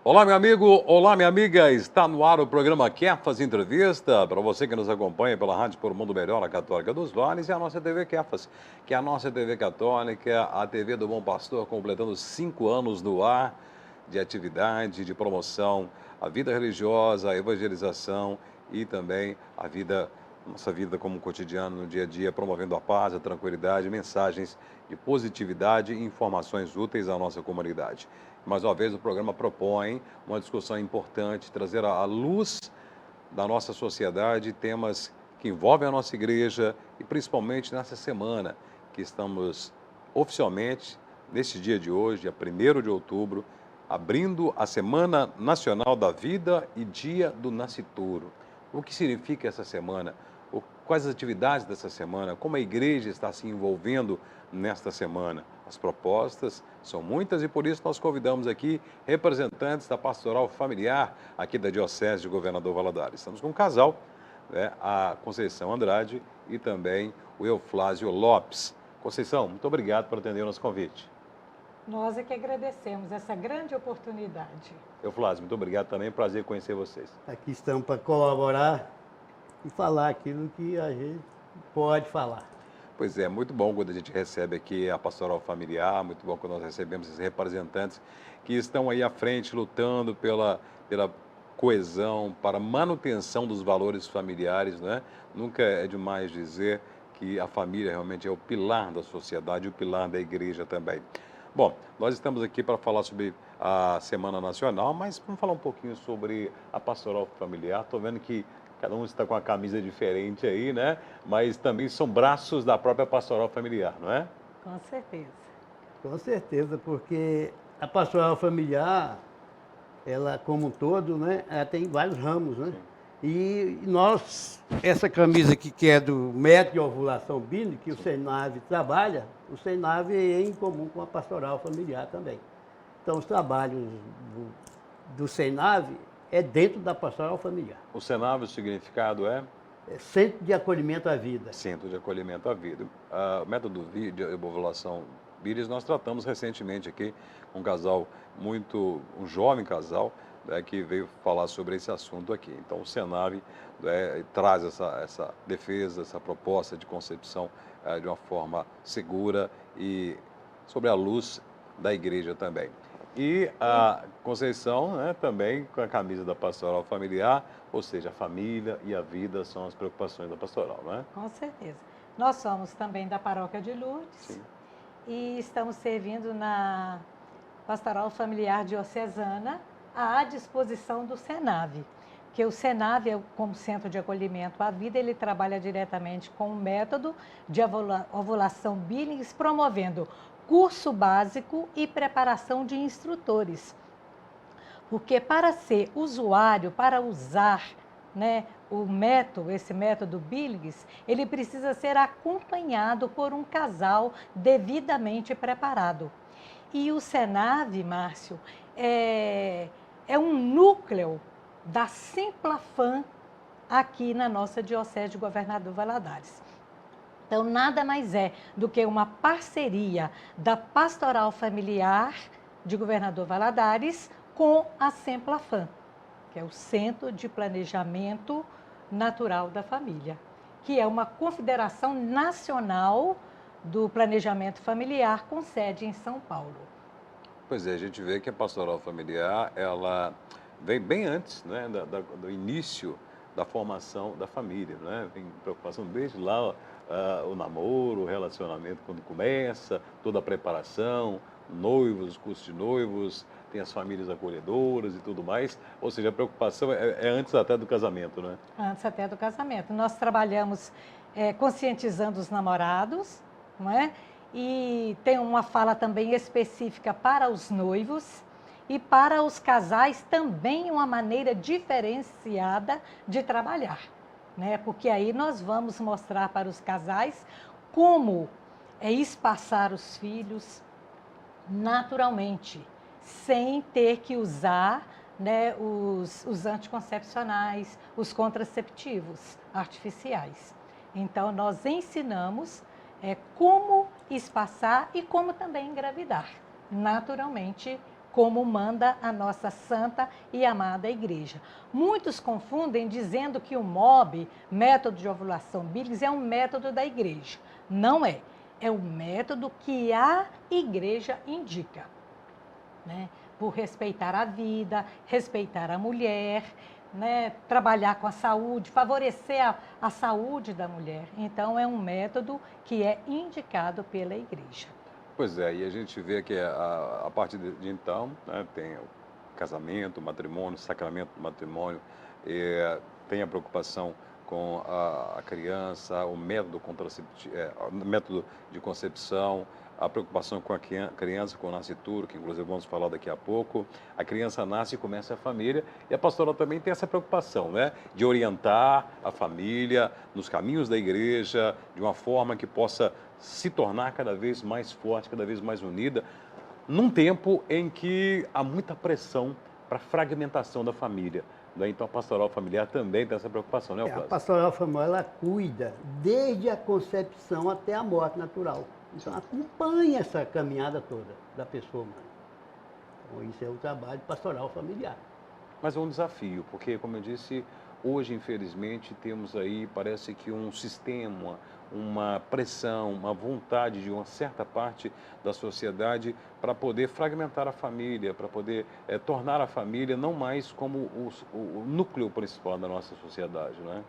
Olá, meu amigo, olá, minha amiga. Está no ar o programa Kefas Entrevista. Para você que nos acompanha pela Rádio Por um Mundo Melhor, a Católica dos Vales, e a nossa TV Kefas, que é a nossa TV católica, a TV do Bom Pastor, completando 5 anos no ar de atividade, de promoção, a vida religiosa, a evangelização e também a vida, nossa vida como cotidiano, no dia a dia, promovendo a paz, a tranquilidade, mensagens de positividade e informações úteis à nossa comunidade. Mais uma vez, o programa propõe uma discussão importante, trazer à luz da nossa sociedade temas que envolvem a nossa igreja e principalmente nessa semana que estamos oficialmente, neste dia de hoje, dia 1º de outubro, abrindo a Semana Nacional da Vida e Dia do Nascituro. O que significa essa semana? Quais as atividades dessa semana? Como a igreja está se envolvendo nesta semana? As propostas são muitas e por isso nós convidamos aqui representantes da pastoral familiar aqui da Diocese de Governador Valadares. Estamos com um casal, né, a Conceição Andrade e também o Euflásio Lopes. Conceição, muito obrigado por atender o nosso convite. Nós é que agradecemos essa grande oportunidade. Euflásio, muito obrigado também, prazer conhecer vocês. Aqui estamos para colaborar e falar aquilo que a gente pode falar. Pois é, muito bom quando a gente recebe aqui a pastoral familiar, muito bom quando nós recebemos esses representantes que estão aí à frente lutando pela coesão, para a manutenção dos valores familiares, né? Nunca é demais dizer que a família realmente é o pilar da sociedade, o pilar da igreja também. Bom, nós estamos aqui para falar sobre a Semana Nacional, mas vamos falar um pouquinho sobre a pastoral familiar. Estou vendo que cada um está com a camisa diferente aí, né? Mas também são braços da própria pastoral familiar, não é? Com certeza. Com certeza, porque a pastoral familiar, ela como um todo, né, ela tem vários ramos, né? E nós, essa camisa aqui que é do método de ovulação bíblica, que o Senave trabalha, o Senave é em comum com a pastoral familiar também. Então, os trabalhos do Senave é dentro da pastoral familiar. O Senave, o significado é? É Centro de Acolhimento à Vida. Centro de Acolhimento à Vida. O método de ovulação Bíris nós tratamos recentemente aqui um casal um jovem casal, né, que veio falar sobre esse assunto aqui. Então o Senave, né, traz essa defesa, essa proposta de concepção de uma forma segura e sobre a luz da igreja também. E a Conceição, né, também com a camisa da pastoral familiar, ou seja, a família e a vida são as preocupações da pastoral, não é? Com certeza. Nós somos também da Paróquia de Lourdes. Sim. E estamos servindo na Pastoral Familiar Diocesana à disposição do Senave. Que o Senave, como Centro de Acolhimento à Vida, ele trabalha diretamente com o método de ovulação Billings, promovendo curso básico e preparação de instrutores. Porque para ser usuário, para usar, né, esse método Billings, ele precisa ser acompanhado por um casal devidamente preparado. E o Senave, Márcio, é um núcleo da Simplafam aqui na nossa Diocese de Governador Valadares. Então, nada mais é do que uma parceria da Pastoral Familiar de Governador Valadares com a Simplafam, que é o Centro de Planejamento Natural da Família, que é uma confederação nacional do planejamento familiar com sede em São Paulo. Pois é, a gente vê que a pastoral familiar, ela vem bem antes, né, do início da formação da família, né? Tem preocupação desde lá, o namoro, o relacionamento quando começa, toda a preparação, noivos, os cursos de noivos, tem as famílias acolhedoras e tudo mais. Ou seja, a preocupação é antes até do casamento, né? Antes até do casamento. Nós trabalhamos conscientizando os namorados, não é? E tem uma fala também específica para os noivos e para os casais também uma maneira diferenciada de trabalhar, né? Porque aí nós vamos mostrar para os casais como espaçar os filhos naturalmente, sem ter que usar, né, os anticoncepcionais, os contraceptivos artificiais. Então, nós ensinamos como espaçar e como também engravidar, naturalmente, como manda a nossa santa e amada igreja. Muitos confundem dizendo que o MOB, método de ovulação bíblica, é um método da igreja. Não é. É o método que a igreja indica, né? Por respeitar a vida, respeitar a mulher, né? Trabalhar com a saúde, favorecer a saúde da mulher. Então, é um método que é indicado pela igreja. Pois é, e a gente vê que a partir de então, né, tem o casamento, o matrimônio, o sacramento do matrimônio, tem a preocupação com a criança, o método contraceptivo, o método de concepção, a preocupação com a criança, com o nascituro, que inclusive vamos falar daqui a pouco. A criança nasce e começa a família, e a pastoral também tem essa preocupação, né, de orientar a família nos caminhos da igreja, de uma forma que possa se tornar cada vez mais forte, cada vez mais unida, num tempo em que há muita pressão para a fragmentação da família. Né? Então, a pastoral familiar também tem essa preocupação, né, A Euplácio? pastoral familiar, ela cuida desde a concepção até a morte natural. Então, acompanha essa caminhada toda da pessoa humana. Então, isso é o trabalho pastoral familiar. Mas é um desafio, porque, como eu disse, hoje, infelizmente, temos aí, parece que um sistema, uma pressão, uma vontade de uma certa parte da sociedade para poder fragmentar a família, para poder tornar a família não mais como o núcleo principal da nossa sociedade, não é?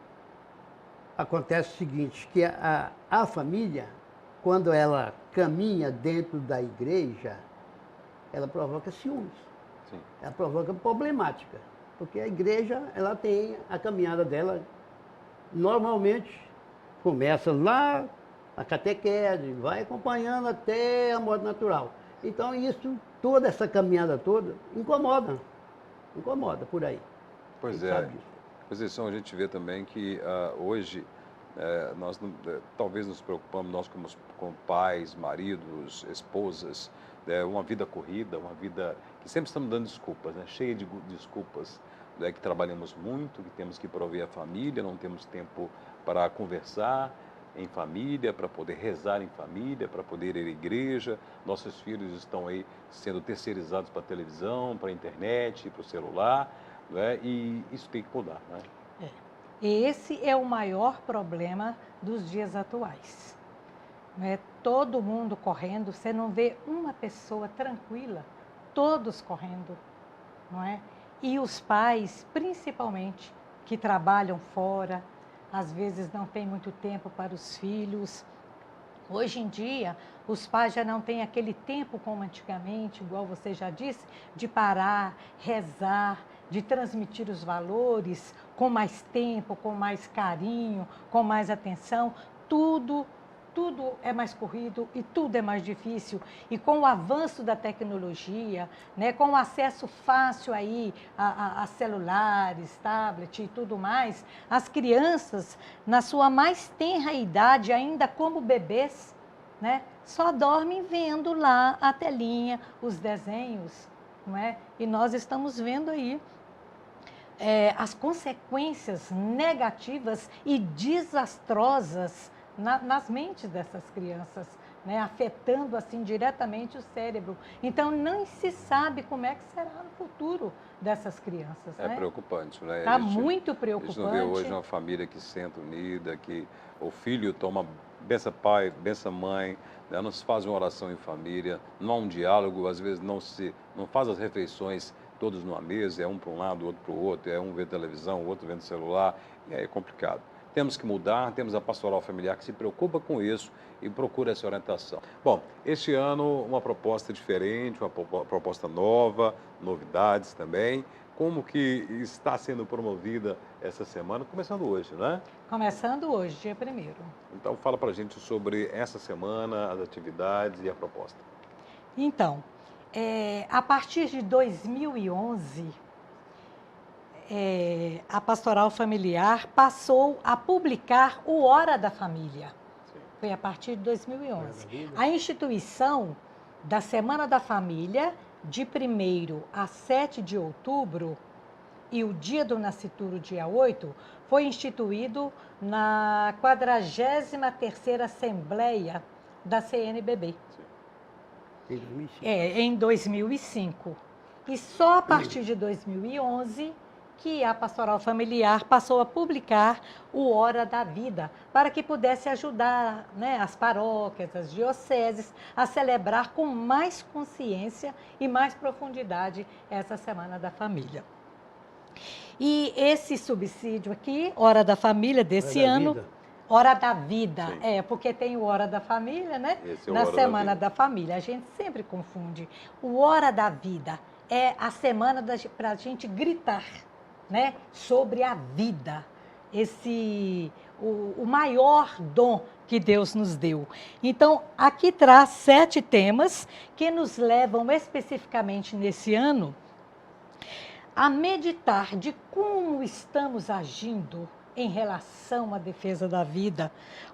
Acontece o seguinte, que a família, quando ela caminha dentro da igreja, ela provoca ciúmes. Sim. Ela provoca problemática, porque a igreja, ela tem a caminhada dela, normalmente começa lá na catequese, vai acompanhando até a morte natural. Então isso, toda essa caminhada toda, incomoda por aí. Pois Quem é. sabe disso? Pois é, então a gente vê também que hoje nós talvez nos preocupamos, nós como pais, maridos, esposas, uma vida corrida, uma vida que sempre estamos dando desculpas, né? Cheia de desculpas, que trabalhamos muito, que temos que prover a família, não temos tempo para conversar em família, para poder rezar em família, para poder ir à igreja. Nossos filhos estão aí sendo terceirizados para a televisão, para a internet, para o celular, né? E isso tem que mudar, né? Esse é o maior problema dos dias atuais. Né? Todo mundo correndo, você não vê uma pessoa tranquila, todos correndo, não é? E os pais, principalmente, que trabalham fora, às vezes não têm muito tempo para os filhos. Hoje em dia, os pais já não têm aquele tempo como antigamente, igual você já disse, de parar, rezar, de transmitir os valores com mais tempo, com mais carinho, com mais atenção. Tudo é mais corrido e tudo é mais difícil. E com o avanço da tecnologia, né, com o acesso fácil aí a celulares, tablet e tudo mais, as crianças, na sua mais tenra idade, ainda como bebês, né, só dormem vendo lá a telinha, os desenhos, não é? E nós estamos vendo aí as consequências negativas e desastrosas nas mentes dessas crianças, né? Afetando assim diretamente o cérebro. Então, não se sabe como é que será no futuro dessas crianças. É né? preocupante, né? Está muito preocupante. A gente não vê hoje uma família que senta unida, que o filho toma benção pai, benção mãe, né? Não se faz uma oração em família, não há um diálogo, às vezes não faz as refeições todos numa mesa, é um para um lado, outro para o outro, é um vendo televisão, o outro vendo celular, e aí é complicado. Temos que mudar, temos a pastoral familiar que se preocupa com isso e procura essa orientação. Bom, este ano uma proposta diferente, uma proposta nova, novidades também. Como que está sendo promovida essa semana, começando hoje, né? Começando hoje, dia 1º. Então fala pra gente sobre essa semana, as atividades e a proposta. Então, a partir de 2011, a Pastoral Familiar passou a publicar o Hora da Família. Sim. Foi a partir de 2011. A instituição da Semana da Família, de 1º a 7 de outubro, e o Dia do Nascituro, dia 8, foi instituído na 43ª Assembleia da CNBB. Em 2005. Em 2005. E só a partir de 2011 que a Pastoral Familiar passou a publicar o Hora da Vida, para que pudesse ajudar, né, as paróquias, as dioceses, a celebrar com mais consciência e mais profundidade essa Semana da Família. E esse subsídio aqui, Hora da Família, desse ano... Hora da Vida, Sim. Porque tem o Hora da Família, né? Esse é o Na Hora Semana da da Família. A gente sempre confunde. O Hora da Vida é a semana para a gente gritar, né? Sobre a vida. O maior dom que Deus nos deu. Então, aqui traz 7 temas que nos levam especificamente nesse ano a meditar de como estamos agindo em relação à defesa da vida.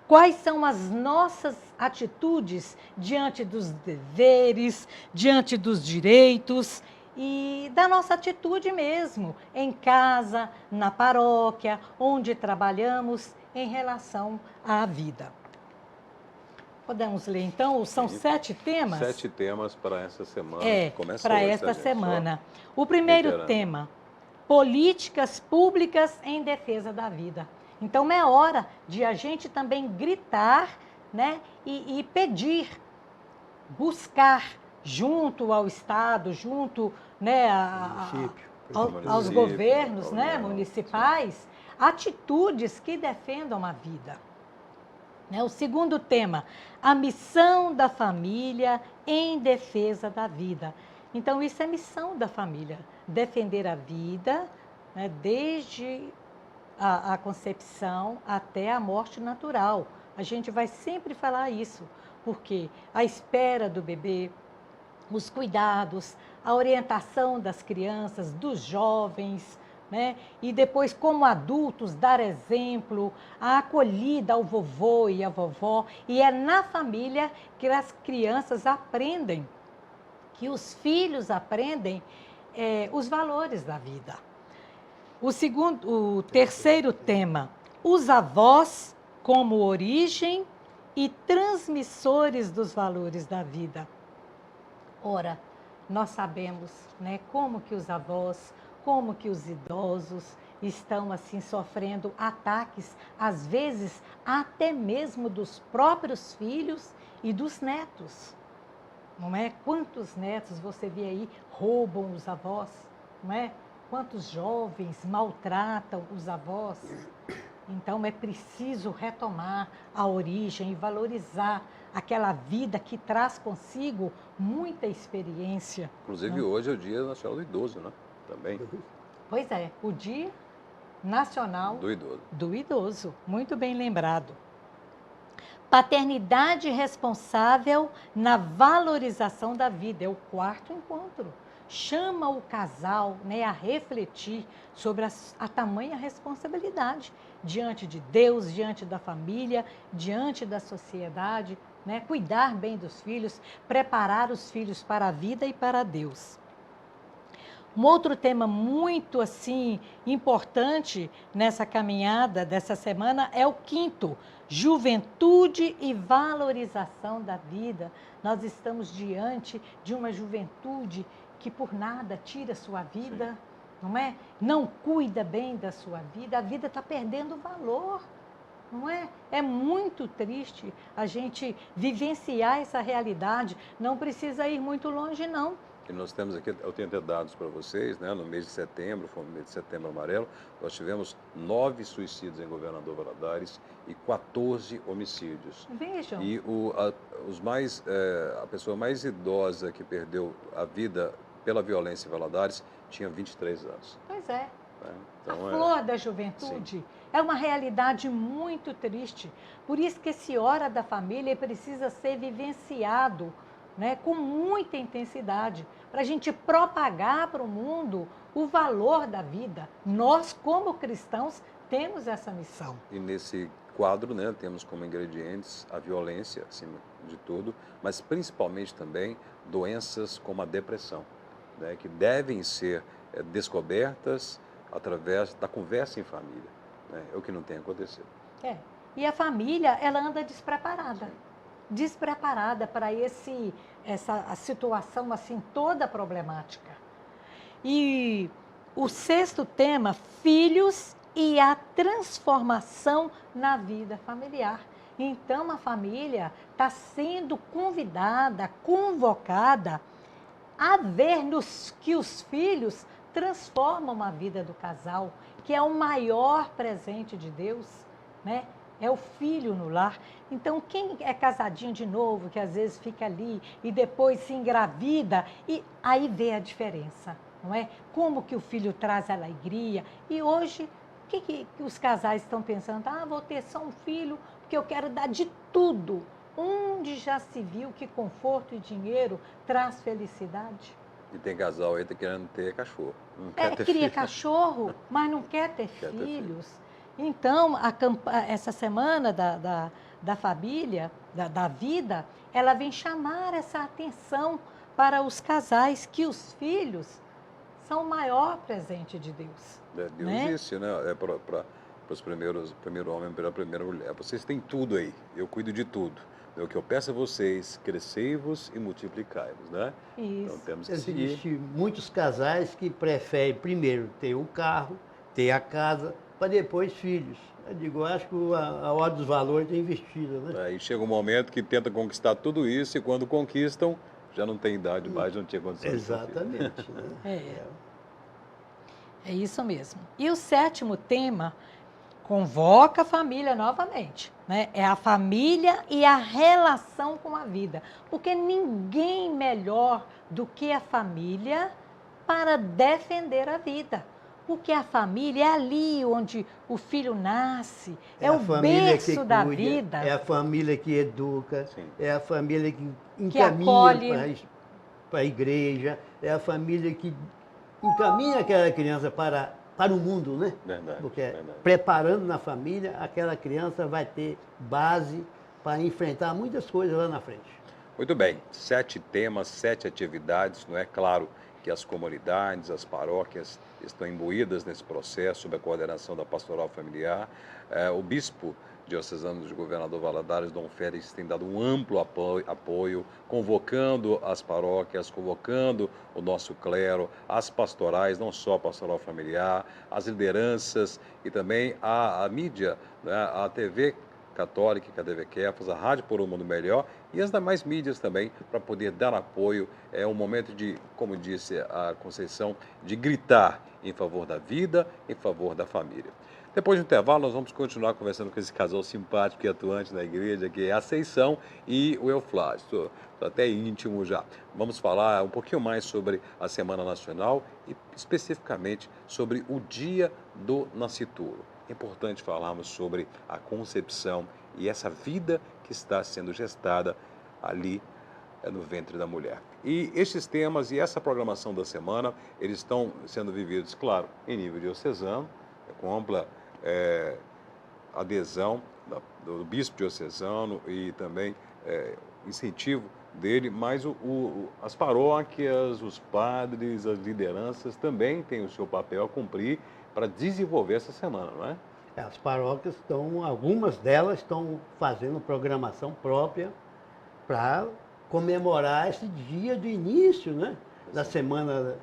Quais são as nossas atitudes diante dos deveres, diante dos direitos e da nossa atitude mesmo, em casa, na paróquia, onde trabalhamos, em relação à vida. Podemos ler, então? São 7 temas? 7 temas para essa semana. Para hoje, esta gente? semana. O primeiro reiterando. tema, políticas públicas em defesa da vida. Então, é hora de a gente também gritar, né, e pedir, buscar, junto ao Estado, junto, né, aos governos, né, municipais, atitudes que defendam a vida. O segundo tema, a missão da família em defesa da vida. Então, isso é missão da família, defender a vida, né, desde a concepção até a morte natural. A gente vai sempre falar isso, porque a espera do bebê, os cuidados, a orientação das crianças, dos jovens, né? E depois, como adultos, dar exemplo, a acolhida ao vovô e à vovó. E é na família que as crianças aprendem, que os filhos aprendem os valores da vida. O terceiro tema, os avós como origem e transmissores dos valores da vida. Ora, nós sabemos, né, como que os avós, como que os idosos estão assim sofrendo ataques, às vezes até mesmo dos próprios filhos e dos netos. Não é? Quantos netos você vê aí roubam os avós, não é? Quantos jovens maltratam os avós. Então é preciso retomar a origem e valorizar aquela vida que traz consigo muita experiência. Inclusive hoje é o Dia Nacional do Idoso, né? Também. Pois é, o Dia Nacional do Idoso. Muito bem lembrado. Paternidade responsável na valorização da vida. É o 4º encontro. Chama o casal, né, a refletir sobre a tamanha responsabilidade diante de Deus, diante da família, diante da sociedade, né, cuidar bem dos filhos, preparar os filhos para a vida e para Deus. Um outro tema muito assim importante nessa caminhada dessa semana é o 5º, juventude e valorização da vida. Nós estamos diante de uma juventude que por nada tira sua vida, não é? Não cuida bem da sua vida, a vida está perdendo valor, não é? É muito triste a gente vivenciar essa realidade, não precisa ir muito longe não. E nós temos aqui, eu tenho até dados para vocês, né? No mês de setembro, foi o mês de setembro amarelo, nós tivemos 9 suicídios em Governador Valadares e 14 homicídios. Vejam. E a pessoa mais idosa que perdeu a vida pela violência em Valadares tinha 23 anos. Pois é. Então, a flor da juventude é uma realidade muito triste. Por isso que esse Hora da Família precisa ser vivenciado, né, com muita intensidade, para a gente propagar para o mundo o valor da vida. Nós, como cristãos, temos essa missão. E nesse quadro, né, temos como ingredientes a violência, acima de tudo, mas principalmente também doenças como a depressão, né, que devem ser descobertas através da conversa em família. Né, é o que não tem acontecido. E a família, ela anda despreparada. Sim. Despreparada para a situação assim toda problemática. E o sexto tema, filhos e a transformação na vida familiar. Então, a família está sendo convidada, convocada a ver que os filhos transformam a vida do casal, que é o maior presente de Deus, né? É o filho no lar. Então, quem é casadinho de novo, que às vezes fica ali e depois se engravida, e aí vê a diferença, não é? Como que o filho traz a alegria. E hoje, o que os casais estão pensando? Ah, vou ter só um filho, porque eu quero dar de tudo. Onde já se viu que conforto e dinheiro traz felicidade? E tem casal aí que tá querendo ter cachorro. Não quer ter Cria filho. cachorro, mas não quer ter Quer ter filhos. Então, essa semana da família, da vida, ela vem chamar essa atenção para os casais, que os filhos são o maior presente de Deus. Deus né? disse, né? Para os primeiro homem e para a primeira mulher. Vocês têm tudo aí, eu cuido de tudo. O que eu peço a vocês, crescei-vos e multiplicai-vos, né? Então Isso. temos que seguir. Existem muitos casais que preferem primeiro ter o carro, ter a casa, para depois filhos. Eu digo, eu acho que a ordem dos valores é investida, né? Aí chega um momento que tenta conquistar tudo isso e quando conquistam, já não tem idade mais, não tinha condições de ter filho. Exatamente. Né? É isso mesmo. E o sétimo tema convoca a família novamente, né? É a família e a relação com a vida. Porque ninguém melhor do que a família para defender a vida. Porque a família é ali onde o filho nasce, é a o família berço que da cuida, vida. é a família que educa, Sim. é a família que acolhe. encaminha para a igreja, é a família que encaminha aquela criança para o mundo, né? Verdade, Porque verdade. preparando na família, aquela criança vai ter base para enfrentar muitas coisas lá na frente. Muito bem, 7 temas, 7 atividades, não é? Claro que as comunidades, as paróquias estão imbuídas nesse processo, sob a coordenação da Pastoral Familiar. O bispo diocesano de Governador Valadares, Dom Félix, tem dado um amplo apoio, convocando as paróquias, convocando o nosso clero, as pastorais, não só a Pastoral Familiar, as lideranças e também a mídia, né? A TV Católica, a TV Kefas, a Rádio por um Mundo Melhor e as demais mídias também, para poder dar apoio. É um momento de, como disse a Conceição, de gritar em favor da vida, em favor da família. Depois do intervalo, nós vamos continuar conversando com esse casal simpático e atuante na igreja, que é a Conceição e o Euflásio. Estou até íntimo já. Vamos falar um pouquinho mais sobre a Semana Nacional e especificamente sobre o Dia do Nascituro. É importante falarmos sobre a concepção e essa vida que está sendo gestada ali no ventre da mulher. E estes temas e essa programação da semana, eles estão sendo vividos, claro, em nível diocesano, com ampla adesão do bispo diocesano e também incentivo dele, mas as paróquias, os padres, as lideranças também têm o seu papel a cumprir para desenvolver essa semana, não é? As paróquias algumas delas estão fazendo programação própria para comemorar esse dia do início, né? Da semana,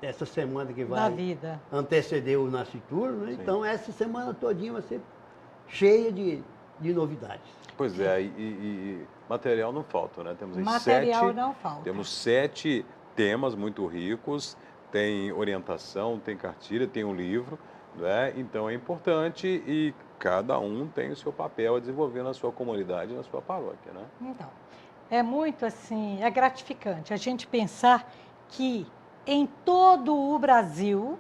essa semana que vai vida. anteceder o nascituro, né? Então essa semana todinha vai ser cheia de novidades. Pois é, e material não falta, né? Temos Material não falta. Temos 7 temas muito ricos, tem orientação, tem cartilha, tem um livro, né? Então é importante e cada um tem o seu papel a desenvolver na sua comunidade, na sua paróquia, né? Então, é muito assim, é gratificante a gente pensar que em todo o Brasil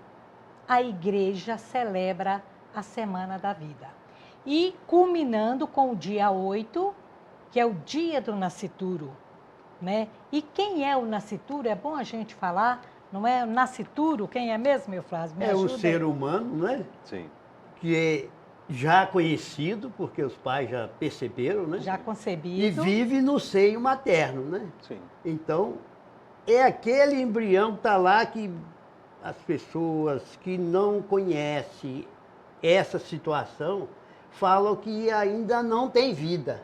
a igreja celebra a Semana da Vida. E culminando com o dia 8, que é o dia do nascituro, né? E quem é o nascituro? É bom a gente falar, não é? O nascituro, quem é mesmo, Euflásio? Me É o ajuda ser aí. humano, né? Sim. Que é já conhecido, porque os pais já perceberam, né? Já E concebido. vive no seio materno, né? Sim. Então, é aquele embrião que está lá que as pessoas que não conhecem essa situação falam que ainda não tem vida.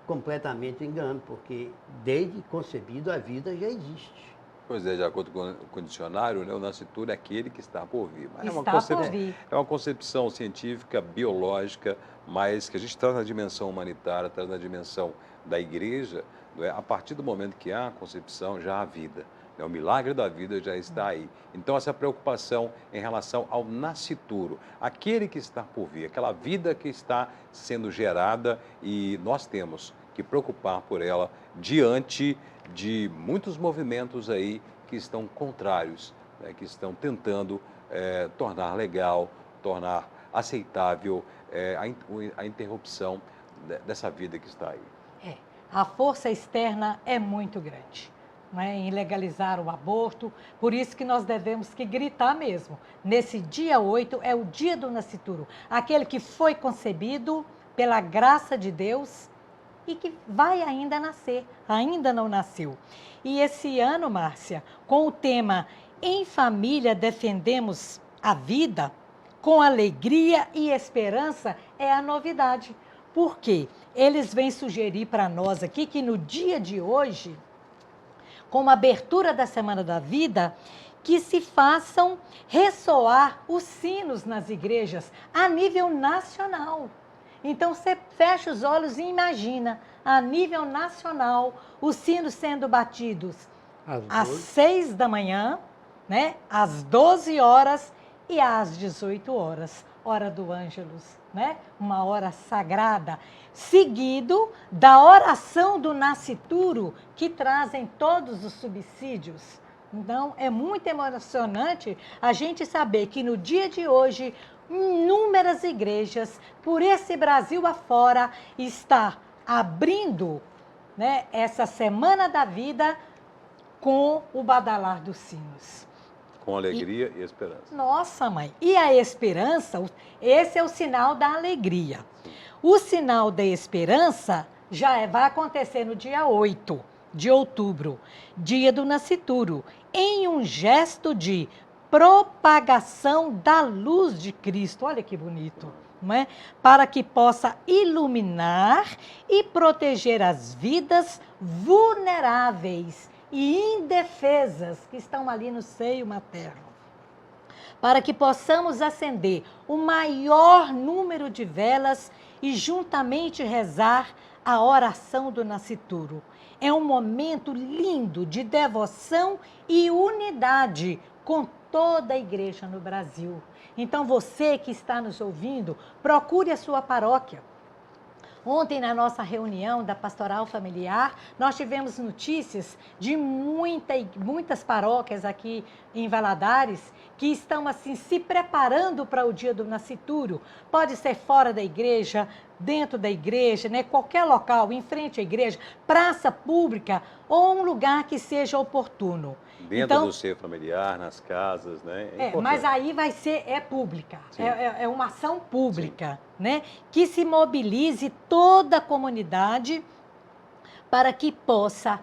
Completamente engano, porque desde concebido a vida já existe. Pois é, de acordo com o dicionário, né, o nascituro é aquele que está por vir. Mas Está por vir. é uma concepção científica, biológica, mas que a gente traz na dimensão humanitária, traz na dimensão da igreja, não é? A partir do momento que há a concepção, já há vida. Né? O milagre da vida já está aí. Então, essa preocupação em relação ao nascituro, aquele que está por vir, aquela vida que está sendo gerada, e nós temos que preocupar por ela diante de muitos movimentos aí que estão contrários, né, que estão tentando tornar legal, tornar aceitável a interrupção dessa vida que está aí. A força externa é muito grande, não é? Em legalizar o aborto, por isso que nós devemos que gritar mesmo. Nesse dia 8 é o dia do nascituro, aquele que foi concebido pela graça de Deus e que vai ainda nascer, ainda não nasceu. E esse ano, Márcia, com o tema Em Família Defendemos a Vida, com alegria e esperança, é a novidade. Por quê? Eles vêm sugerir para nós aqui que no dia de hoje, com a abertura da Semana da Vida, que se façam ressoar os sinos nas igrejas a nível nacional. Então, você fecha os olhos e imagina, a nível nacional, os sinos sendo batidos às 6 da manhã, né, às 12 horas e às 18 horas, hora do Ângelus, né? Uma hora sagrada, seguido da oração do nascituro, que trazem todos os subsídios. Então, é muito emocionante a gente saber que no dia de hoje, inúmeras igrejas, por esse Brasil afora, está abrindo, né, essa Semana da Vida com o badalar dos sinos. Com alegria e esperança. Nossa, mãe. E a esperança, esse é o sinal da alegria. O sinal da esperança vai acontecer no dia 8 de outubro, dia do nascituro, em um gesto de propagação da luz de Cristo. Olha que bonito, não é? Para que possa iluminar e proteger as vidas vulneráveis e indefesas que estão ali no seio materno. Para que possamos acender o maior número de velas e juntamente rezar a oração do nascituro. É um momento lindo de devoção e unidade com toda a igreja no Brasil. Então, você que está nos ouvindo, procure a sua paróquia. Ontem, na nossa reunião da Pastoral Familiar, nós tivemos notícias de muitas paróquias aqui em Valadares que estão assim se preparando para o dia do nascituro. Pode ser fora da igreja, dentro da igreja, né? Qualquer local, em frente à igreja, praça pública ou um lugar que seja oportuno. Dentro do seio familiar, nas casas, né? Mas aí vai ser, pública, é uma ação pública, né? Que se mobilize toda a comunidade para que possa,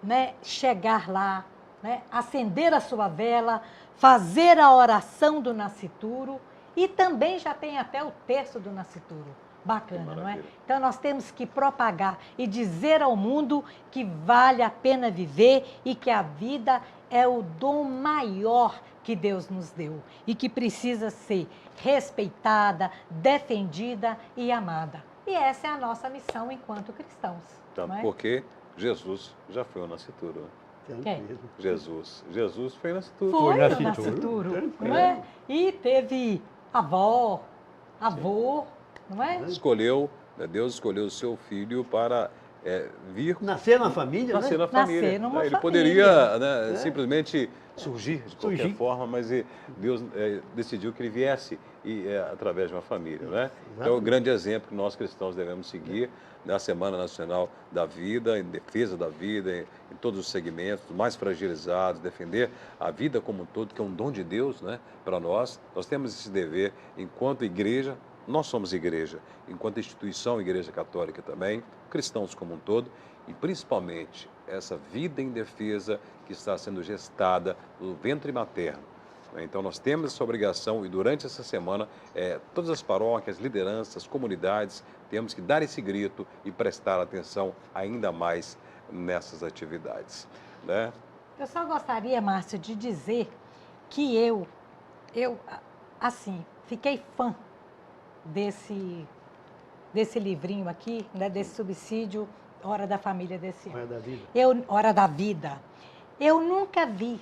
né, chegar lá, né, acender a sua vela, fazer a oração do nascituro e também já tem até o terço do nascituro. Bacana, não é? Então, nós temos que propagar e dizer ao mundo que vale a pena viver e que a vida é o dom maior que Deus nos deu e que precisa ser respeitada, defendida e amada. E essa é a nossa missão enquanto cristãos. Então, não é? Porque Jesus já foi o nascituro. Jesus foi o nascituro. Foi o nascituro, não é? E teve avó, avô, não é? Deus escolheu o seu filho para vir... Nascer na família, nascer né? na família. Nascer numa Ele família. poderia, né, simplesmente surgir de qualquer forma, mas Deus decidiu que ele viesse através de uma família, né? Então, é o grande exemplo que nós cristãos devemos seguir na Semana Nacional da Vida, em defesa da vida, em todos os segmentos, mais fragilizados, defender a vida como um todo, que é um dom de Deus, né, para nós. Nós temos esse dever enquanto igreja. Nós somos igreja, enquanto instituição, Igreja Católica também, cristãos como um todo, e principalmente essa vida indefesa que está sendo gestada no ventre materno. Então, nós temos essa obrigação e durante essa semana, todas as paróquias, lideranças, comunidades, temos que dar esse grito e prestar atenção ainda mais nessas atividades, né? Eu só gostaria, Márcio, de dizer que assim, fiquei fã desse livrinho aqui, né, desse subsídio Hora da Família desse ano. Hora da Vida. Hora da Vida. Eu nunca vi,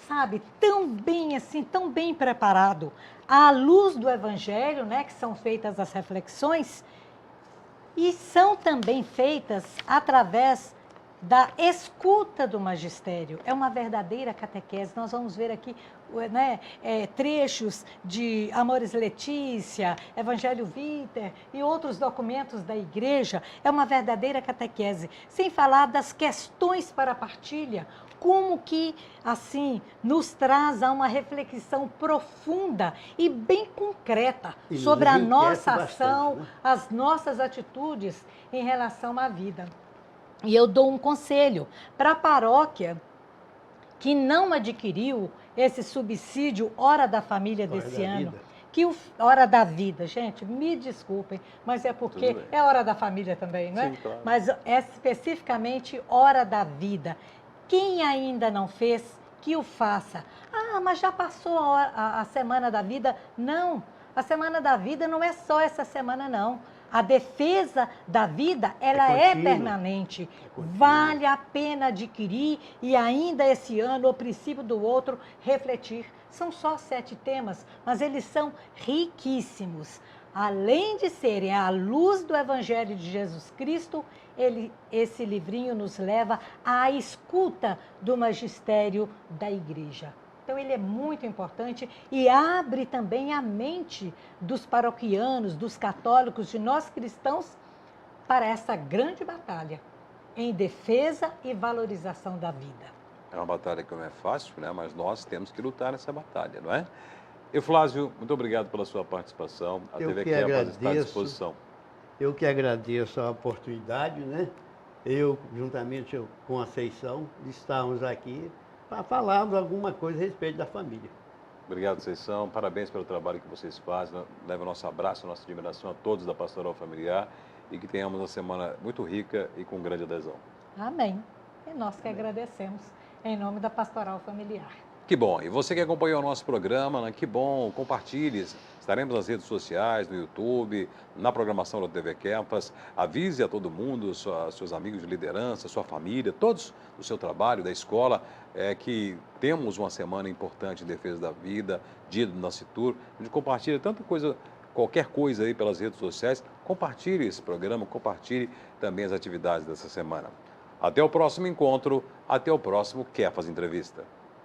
sabe, tão bem assim, tão bem preparado, à luz do Evangelho, né, que são feitas as reflexões, e são também feitas através da escuta do magistério. É uma verdadeira catequese. Nós vamos ver aqui, né, trechos de Amoris Letícia, Evangelho Vitae e outros documentos da igreja. É uma verdadeira catequese. Sem falar das questões para partilha, como que, assim, nos traz a uma reflexão profunda e bem concreta E sobre a nos nossa enriquece ação, bastante, né? as nossas atitudes em relação à vida. E eu dou um conselho para a paróquia que não adquiriu esse subsídio Hora da Família Hora desse da ano. Vida. Hora da Vida, gente, me desculpem, mas é porque Tudo bem. é Hora da Família também, não é? Sim, claro. Mas é especificamente Hora da Vida. Quem ainda não fez, que o faça. Ah, mas já passou a Semana da Vida? Não, a Semana da Vida não é só essa semana, não. A defesa da vida, ela é contínuo. permanente. contínuo. Vale a pena adquirir e ainda esse ano, ou princípio do outro, refletir. São só 7 temas, mas eles são riquíssimos. Além de serem à luz do Evangelho de Jesus Cristo, esse livrinho nos leva à escuta do magistério da igreja. Então, ele é muito importante e abre também a mente dos paroquianos, dos católicos, de nós cristãos, para essa grande batalha em defesa e valorização da vida. É uma batalha que não é fácil, né? Mas nós temos que lutar nessa batalha, não é? Euflásio, muito obrigado pela sua participação. A Eu TV que Kefas está à agradeço. disposição. Eu que agradeço a oportunidade, né? Eu, juntamente com a Seição, de estarmos aqui para falarmos alguma coisa a respeito da família. Obrigado, Seição. Parabéns pelo trabalho que vocês fazem. Leva o nosso abraço, a nossa admiração a todos da Pastoral Familiar e que tenhamos uma semana muito rica e com grande adesão. Amém. E nós que agradecemos, em nome da Pastoral Familiar. Que bom. E você que acompanhou o nosso programa, né? Que bom. Compartilhe. Estaremos nas redes sociais, no YouTube, na programação da TV Kefas. Avise a todo mundo, seus amigos de liderança, sua família, todos do seu trabalho, da escola, que temos uma semana importante em defesa da vida, dia do Nascitur. A gente compartilha tanta coisa, qualquer coisa aí pelas redes sociais. Compartilhe esse programa, compartilhe também as atividades dessa semana. Até o próximo encontro, até o próximo Kefas Entrevista.